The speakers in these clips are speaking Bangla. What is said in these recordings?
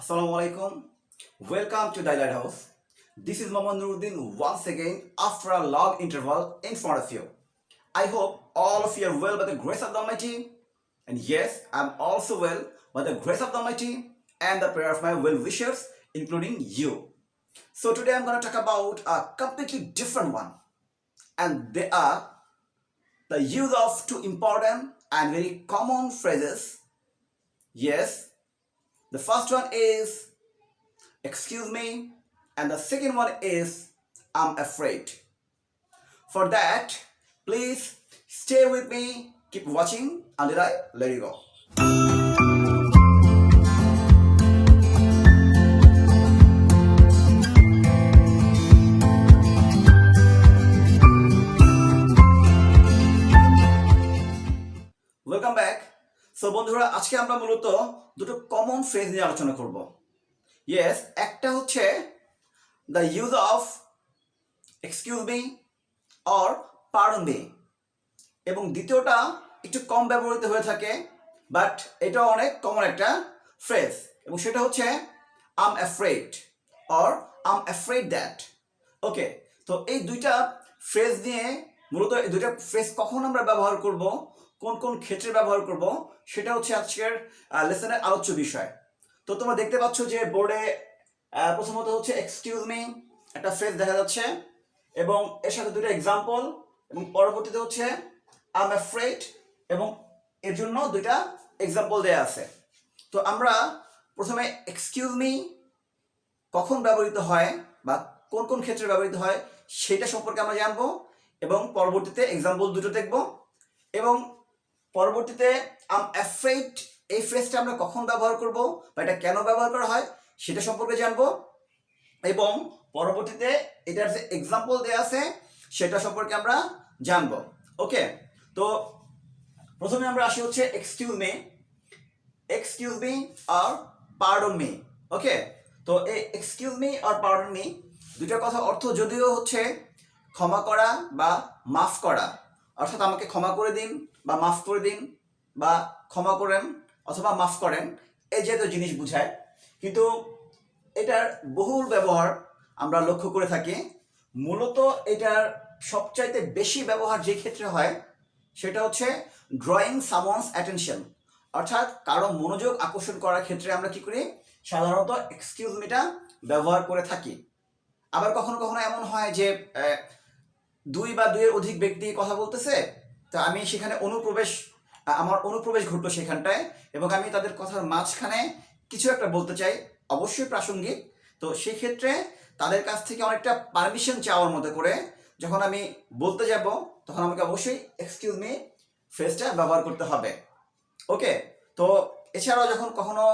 Assalamu alaikum. Welcome to the Lighthouse. This is Mama Nuruddin once again after a long interval in front of you. I hope all of you are well by the grace of the Almighty. And yes, I'm also well by the grace of the Almighty and the prayer of my well-wishers, including you. So today I'm going to talk about a completely different one. And they are the use of two important and very common phrases. Yes, the first one is excuse me, and the second one is I'm afraid. For that, please stay with me, keep watching until I let you go. Welcome back. So বন্ধুরা, আজকে আমরা মূলত দুটো কমন ফ্রেজ নিয়ে আলোচনা করব। ইয়েস, একটা হচ্ছে the use of excuse me or pardon me, এবং দ্বিতীয়টা একটু কম ব্যবহৃত হয়ে থাকে, বাট এটাও অনেক কমন একটা ফ্রেজ, এবং সেটা হচ্ছে I'm afraid or I'm afraid that. Okay, তো এই দুইটা ফ্রেজ নিয়ে মূলত এই দুইটা ফ্রেজ কখন আমরা ব্যবহার করব, কোন কোন ক্ষেত্রে ব্যবহার করব, সেটা হচ্ছে আজকের লেসনের আলোচ্য বিষয়। তো তোমরা দেখতে পাচ্ছ যে বোর্ডে প্রথমত হচ্ছে এক্সকিউজ মি একটা ফ্রেজ দেখা যাচ্ছে, এবং এর সাথে দুটো এক্সাম্পল, এবং পরবর্তীতে হচ্ছে আই এম অ্যাফ্রেড, এবং এর জন্য দুইটা এক্সাম্পল দেয়া আছে। তো আমরা প্রথমে এক্সকিউজ মি কখন ব্যবহৃত হয় বা কোন কোন ক্ষেত্রে ব্যবহৃত হয় সেটা সম্পর্কে আমরা জানবো, এবং পরবর্তীতে এক্সাম্পল দুটো দেখব, এবং পরবর্তীতে আম অ্যাফ্রেড এই ফ্রেজটা আমরা কখন ব্যবহার করব বা এটা কেন ব্যবহার করা হয় সেটা সম্পর্কে জানবো, এবং পরবর্তীতে এটার যে এক্সাম্পল দেওয়া আছে সেটা সম্পর্কে আমরা জানবো। ওকে, তো প্রথমে আমরা আসি হচ্ছে এক্সকিউজ মি আর পার্ডন মি। ওকে, তো এই এক্সকিউজ মি আর পার্ডন মি দুইটার কথা অর্থ যদিও হচ্ছে ক্ষমা করা বা মাফ করা, অর্থাৎ আমাকে ক্ষমা করে দিন বা মাফ করে দিন বা ক্ষমা করেন অথবা মাফ করেন, এই জাতীয় জিনিস বোঝায়, কিন্তু এটার বহুল ব্যবহার আমরা লক্ষ্য করে থাকি। মূলত এটার সবচাইতে বেশি ব্যবহার যে ক্ষেত্রে হয় সেটা হচ্ছে ড্রয়িং সামওয়ানস অ্যাটেনশন, অর্থাৎ কারো মনোযোগ আকর্ষণ করার ক্ষেত্রে আমরা কি করি, সাধারণত এক্সকিউজ মিটা ব্যবহার করে থাকি। আবার কখনো কখনো এমন হয় যে দুই বা দুইয়ের অধিক ব্যক্তি কথা বলতেছে, তো আমি সেখানে আমার অনুপ্রবেশ ঘটলো সেখানটায়, এবং আমি তাদের কথার মাঝখানে কিছু একটা বলতে চাই, অবশ্যই প্রাসঙ্গিক। তো সেই ক্ষেত্রে তাদের কাছ থেকে অনেকটা পারমিশন চাওয়ার মতো করে যখন আমি বলতে যাব, তখন আমাকে অবশ্যই এক্সকিউজ মি ফ্রেজটা ব্যবহার করতে হবে। ওকে, তো এছাড়াও যখন কখনো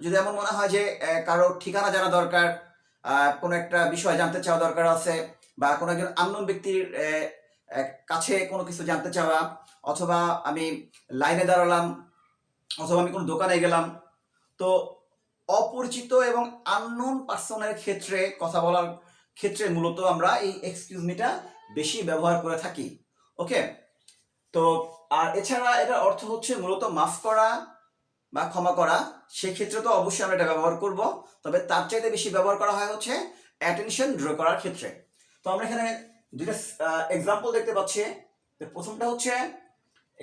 যদি এমন মনে হয় যে কারো ঠিকানা জানা দরকার, কোনো একটা বিষয় জানতে চাওয়া দরকার আছে, বা কোনো একজন আননোন ব্যক্তির কাছে কোনো কিছু জানতে চাওয়া, অথবা আমি লাইনে দাঁড়ালাম, অথবা আমি কোনো দোকানে গেলাম, তো অপরিচিত এবং আননোন পার্সনের ক্ষেত্রে কথা বলার ক্ষেত্রে মূলত আমরা এই এক্সকিউজ মিটা বেশি ব্যবহার করে থাকি। ওকে, তো আর এছাড়া এটার অর্থ হচ্ছে মূলত মাফ করা বা ক্ষমা করা, সেই ক্ষেত্রে তো অবশ্যই আমরা এটা ব্যবহার করব, তবে তার চাইতে বেশি ব্যবহার করা হয় হচ্ছে অ্যাটেনশন ড্র করার ক্ষেত্রে। তো আমরা এখানে দুইটা এক্সাম্পল দেখতে পাচ্ছি। প্রথমটা হচ্ছে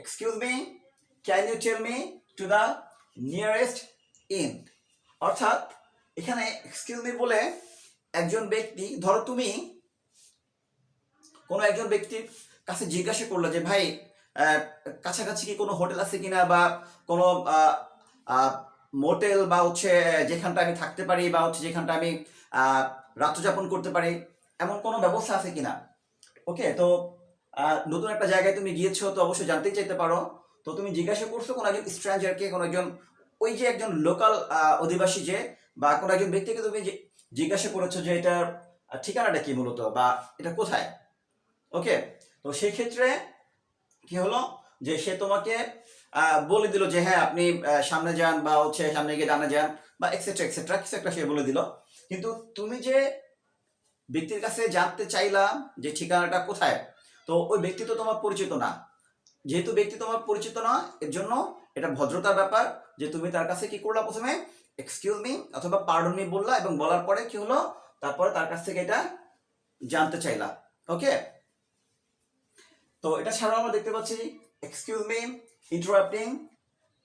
excuse me, can you tell me to the nearest inn, অর্থাৎ এখানে এক্সকিউজ মি বলে একজন ব্যক্তি, ধরো তুমি কোনো একজন ব্যক্তির কাছে জিজ্ঞাসা করলো যে ভাই কাছাকাছি কি কোনো হোটেল আছে কিনা, বা কোনো মোটেল বা হচ্ছে যেখানটা আমি থাকতে পারি, বা হচ্ছে যেখানটা আমি রাত্রযাপন করতে পারি, এমন কোনো ব্যবস্থা আছে কিনা। ওকে, তো নতুন একটা জায়গায় তুমি গিয়েছো, তো অবশ্যই জানতেই চাইতে পারো, তো তুমি জিজ্ঞাসা করছো কোনো একজন স্ট্রেঞ্জারকে, কোনো একজন ওই যে একজন লোকাল অধিবাসী যে, বা কোনো একজন ব্যক্তিকে তুমি জিজ্ঞাসা করেছো যে এটার ঠিকানাটা কি মূলত, বা এটা কোথায়। ওকে, তো সেই ক্ষেত্রে কি হলো যে সে তোমাকে বলে দিল যে হ্যাঁ আপনি সামনে যান, বা হচ্ছে সামনে গিয়ে ডানে যান, বা এক্সেট্রা এক্সেট্রা কিছু একটা সে বলে দিল, কিন্তু তুমি যে ব্যক্তির কাছে জানতে চাইলাম যে ঠিকানাটা কোথায়, তো ওই ব্যক্তি তো তোমার পরিচিত না। যেহেতু ব্যক্তি তোমার পরিচিত না, এর জন্য এটা ভদ্রতার ব্যাপার যে তুমি তার কাছে কি করলা, প্রথমে এক্সকিউজ মি অথবা পার্ডন মি বললা, এবং বলার পরে কি হলো, তারপরে তার কাছ থেকে এটা জানতে চাইলা। ওকে, তো এটা ছাড়াও আমরা দেখতে পাচ্ছি excuse me, interrupting,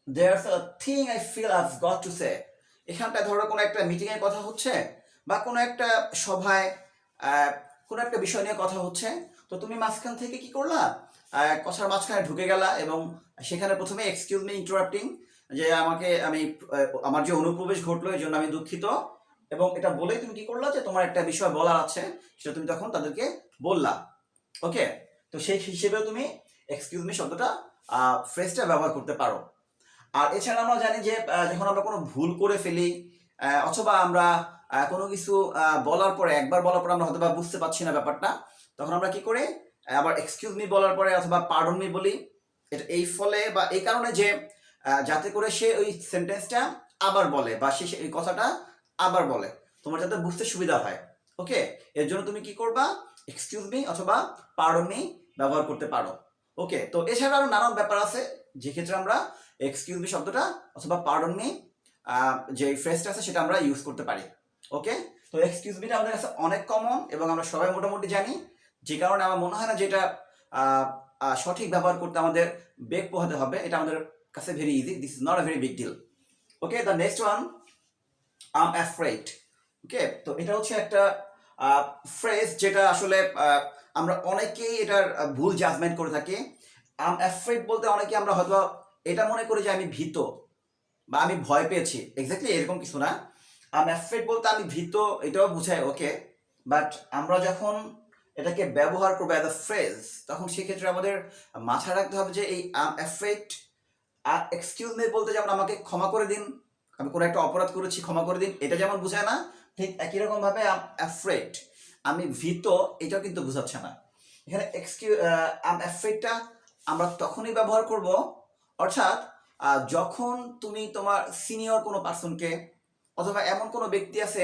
there's a thing I feel I have got to say. এখানটা ধরো কোনো একটা মিটিং এর কথা হচ্ছে বা কোনো একটা সভায় কোনো একটা বিষয় নিয়ে কথা হচ্ছে, তো তুমি মাঝখান থেকে কি করলা, কথার মাঝখানে ঢুকে গেলা এবং সেখানে প্রথমে এক্সকিউজ মি ইন্টারাপ্টিং, যে আমি আমার যে অনুপ্রবেশ ঘটলো এই জন্য আমি দুঃখিত, এবং এটা বলেই তুমি কি করলা যে তোমার একটা বিষয় বলার আছে সেটা তুমি তখন তাদেরকে বললা। ওকে, তো সেই হিসেবেও তুমি এক্সকিউজ মি শব্দটা ফ্রেজটা ব্যবহার করতে পারো। আর এছাড়া আমরা জানি যে যখন আমরা কোনো ভুল করে ফেলি অথবা আমরা কোনো কিছু বলার পরে, একবার বলার পরে আমরা হয়তো বা বুঝতে পারছি না ব্যাপারটা, তখন আমরা কি করি, আবার এক্সকিউজ মি বলার পরে অথবা পার্ডন মি বলি। এটা এই ফলে বা এই কারণে যে যাতে করে সে ওই সেন্টেন্সটা আবার বলে বা সে এই কথাটা আবার বলে, তোমার যাতে বুঝতে সুবিধা হয়। ওকে, এর জন্য তুমি কি করবা, এক্সকিউজ মি অথবা পার্ডন মি ব্যবহার করতে পারো। ওকে, তো এছাড়া আরো নানান ব্যাপার আছে যে ক্ষেত্রে আমরা এক্সকিউজ মি শব্দটা অথবা পার্ডন মি যে ফ্রেজটা আছে সেটা আমরা ইউজ করতে পারি। ওকে, তো এক্সকিউজ মিটা আমাদের কাছে অনেক কমন এবং আমরা সবাই মোটামুটি জানি, যে কারণে আমার মনে হয় না যেটা সঠিক ব্যবহার করতে আমাদের বেগ পোহাতে হবে। এটা আমাদের কাছে very easy, this is not a very big deal. Okay, the next one, I am afraid. Okay, তো এটা হচ্ছে একটা ফ্রেজ যেটা আসলে আমরা অনেকেই এটার ভুল জাজমেন্ট করে থাকি। আই এম অ্যাফ্রেড বলতে অনেকে আমরা হয়তো এটা মনে করি যে আমি ভীত বা আমি ভয় পেয়েছি, এক্স্যাক্টলি এরকম কিছু না। আই এম অ্যাফ্রেড বলতে আমি ভীত এটাও বোঝায়। ওকে, বাট আমরা যখন এটাকে ব্যবহার করবো অ্যাজ আ ফ্রেজ, তখন সেক্ষেত্রে আমাদের মাথায় রাখতে হবে যে এই I am afraid, excuse me বলতে যেমন আমাকে ক্ষমা করে দিন, আমি কোনো একটা অপরাধ করেছি ক্ষমা করে দিন, এটা যেমন বোঝায় না, ঠিক একই রকম ভাবে আই এম অ্যাফ্রেড, আমি ভীত, এটাও কিন্তু বোঝাচ্ছে না। এখানে আই এম অ্যাফ্রেডটা আমরা তখনই ব্যবহার করব, অর্থাৎ যখন তুমি তোমার সিনিয়র কোনো পার্সনকে অথবা এমন কোনো ব্যক্তি আছে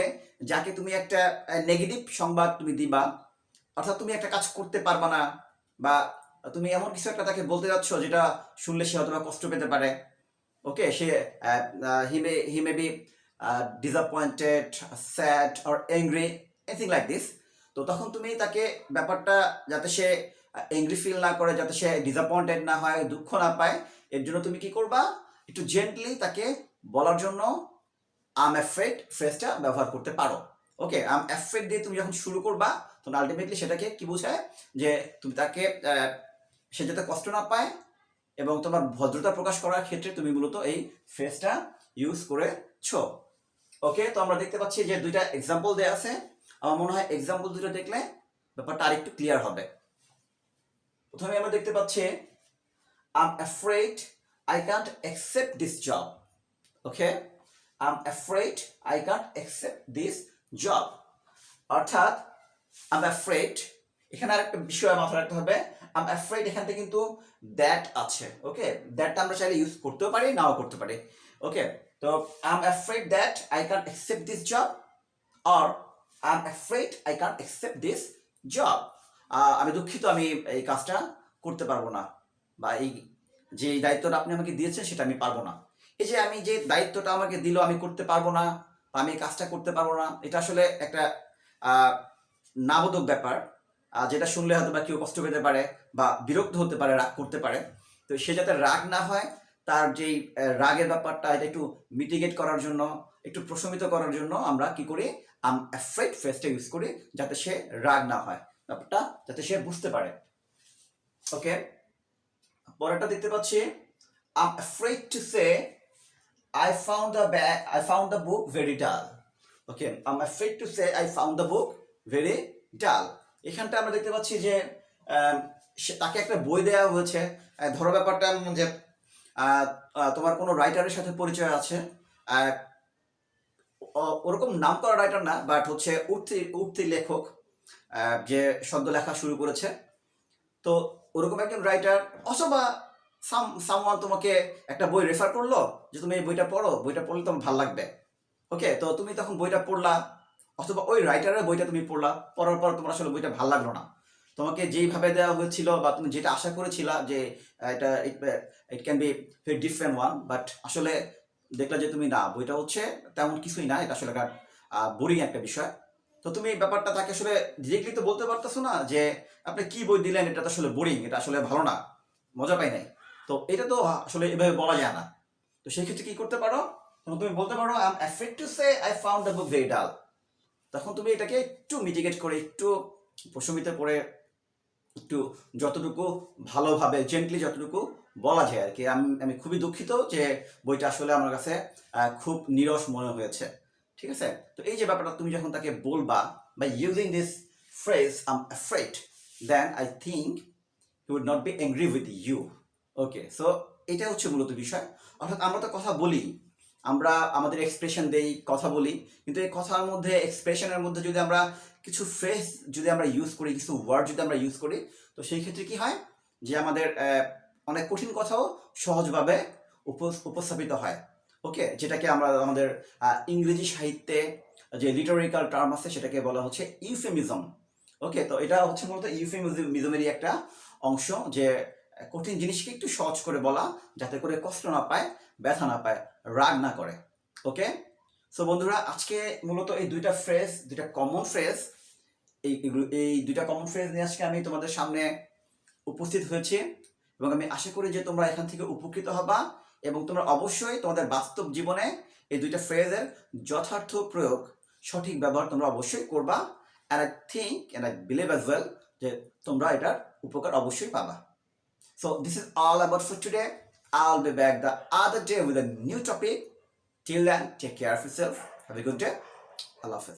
যাকে তুমি একটা নেগেটিভ সংবাদ তুমি দিবা, অর্থাৎ তুমি একটা কাজ করতে পারবা না বা তুমি এমন কিছু একটা তাকে বলতে যাচ্ছ যেটা শুনলে সে হয়তো কষ্ট পেতে পারে। ওকে, সে he may be disappointed, sad or angry, anything like this. তো তখন তুমি তাকে ব্যাপারটা যাতে সে অ্যাংরি ফিল না করে, যাতে সে ডিসঅ্যাপয়েন্টেড না হয়, দুঃখ না পায়, এর জন্য তুমি কি করবা, একটু জেন্টলি তাকে বলার জন্য আই এম অ্যাফ্রেড ফ্রেজটা ব্যবহার করতে পারো। ওকে, আই এম অ্যাফ্রেড দিয়ে তুমি যখন শুরু করবা তখন আলটিমেটলি সেটাকে কি বোঝায়, যে তুমি তাকে সে যাতে কষ্ট না পায় এবং তোমার ভদ্রতা প্রকাশ করার ক্ষেত্রে তুমি মূলত এই ফ্রেজটা ইউজ করেছো। ওকে, তো আমরা দেখতে পাচ্ছি যে দুইটা এক্সাম্পল দেয়া আছে। আমার মনে হয় এক্সাম্পল দুটো দেখলে ব্যাপারটা আরেকটু ক্লিয়ার হবে। প্রথমে আমরা দেখতে পাচ্ছি I am afraid I can't accept this job. Okay, I am afraid I can't accept this job, অর্থাৎ আই এম অ্যাফ্রেড, এখানে আরেকটা বিষয় মাথায় রাখতে হবে, আই এম অ্যাফ্রেড এখানে কিন্তু দ্যাট আছে। ওকে, দ্যাটটা আমরা চাইলে ইউজ করতেও পারি, নাও করতে পারি। ওকে, তো I am afraid that I can't accept this job, or I am afraid I can't accept this job, আমি দুঃখিত আমি এই কাজটা করতে পারবো না, বা এই যে দায়িত্বটা আপনি আমাকে দিয়েছেন সেটা আমি পারবো না। এই যে আমি যে দায়িত্বটা আমাকে দিল আমি করতে পারবো না বা আমি কাজটা করতে পারবো না, এটা আসলে একটা নাবোধক ব্যাপার, যেটা শুনলে হয়তো বা কেউ কষ্ট পেতে পারে বা বিরক্ত হতে পারে, রাগ করতে পারে। তো সে যাতে রাগ না হয়, তার যেই রাগের ব্যাপারটা এটা একটু মিটিগেট করার জন্য, একটু প্রশমিত করার জন্য আমরা কি করি, আই এম অ্যাফ্রেড ফ্রেজটা ইউজ করি, যাতে সে রাগ না হয়, ব্যাপারটা যাতে সে বুঝতে পারে। ওকে, পরেরটা দেখতে পাচ্ছি I am afraid to say I found the book very dull. Okay, I'm afraid to say I found the book very dull. এখানটা আমরা দেখতে পাচ্ছি যে তাকে একটা বই দেওয়া হয়েছে। ধরো ব্যাপারটা যে তোমার কোনো রাইটারের সাথে পরিচয় আছে, ওরকম নাম করা রাইটার না, বাট হচ্ছে উঠতি লেখক যে সদ্য লেখা শুরু করেছে। তো ওরকম একজন রাইটার অথবা সামওয়ান তোমাকে একটা বই রেফার করলো যে তুমি এই বইটা পড়ো, বইটা পড়লে তোমার ভালো লাগবে। ওকে, তো তুমি তখন বইটা পড়লা অথবা ওই রাইটারের বইটা তুমি পড়লা, পড়ার পর তোমার আসলে বইটা ভালো লাগলো না, তোমাকে যেইভাবে দেওয়া হয়েছিল বা তুমি যেটা আশা করেছিলা যে এটা it can be very different one, but আসলে দেখলা যে তুমি না বইটা হচ্ছে তেমন কিছুই না, এটা আসলে বোরিং একটা বিষয়। তো তুমি এই ব্যাপারটা তাকে আসলে ডিরেক্টলি তো বলতে পারতেছো না যে আপনি কি বই দিলেন, এটা তো আসলে বোরিং, এটা আসলে ভালো না, মজা পাই নাই। তো এটা তো আসলে এভাবে বলা যায় না। তো সেই ক্ষেত্রে কি করতে পারো, তখন তুমি বলতে পারো I am afraid to say I found the book very ডাল। তখন তুমি এটাকে একটু মিটিগেট করে, একটু প্রশমিত করে, একটু যতটুকু ভালোভাবে জেন্টলি যতটুকু বলা যায় আর কি, আমি খুবই দুঃখিত যে বইটা আসলে আমার কাছে খুব নিরস মনে হয়েছে। ঠিক আছে? তো এই যে ব্যাপারটা তুমি যখন তাকে বলবা by using this phrase I'm afraid, then I think he would not be angry with you. Okay, so এটা হচ্ছে মূলত বিষয়। অর্থাৎ আমরা তো কথা বলি, আমরা আমাদের এক্সপ্রেশন দেই, কথা বলি, কিন্তু এই কথার মধ্যে, এক্সপ্রেশনের মধ্যে যদি আমরা কিছু ফ্রেজ যদি আমরা ইউজ করি, কিছু ওয়ার্ড যদি আমরা ইউজ করি, তো সেই ক্ষেত্রে কি হয় যে আমাদের অনেক কঠিন কথাও সহজভাবে উপস্থাপিত হয়। ওকে, যেটাকে আমরা আমাদের ইংরেজি সাহিত্যে যে লিটারেরিক্যাল টার্ম আছে সেটাকে বলা হচ্ছে ইউফেমিজম। ওকে, তো এটা হচ্ছে মূলত ইউফেমিজমেরই একটা অংশ, যে কঠিন জিনিসকে একটু সহজ করে বলা, যাতে করে কষ্ট না পায়, ব্যথা না পায়, রাগ না করে। ওকে, সো বন্ধুরা, আজকে মূলত এই দুইটা ফ্রেজ, দুইটা কমন ফ্রেজ, এই দুইটা কমন ফ্রেজ নিয়ে আজকে আমি তোমাদের সামনে উপস্থিত হয়েছি, এবং আমি আশা করি যে তোমরা এখান থেকে উপকৃত হবা, এবং তোমরা অবশ্যই তোমাদের বাস্তব জীবনে এই দুইটা ফ্রেজের যথার্থ প্রয়োগ, সঠিক ব্যবহার তোমরা অবশ্যই করবা। And I think and I believe as well যে তোমরা এটার উপকার অবশ্যই পাবা। So this is all about for today. I'll be back the other day with a new topic. Till then, take care of yourself. Have a good day. Allah Hafiz.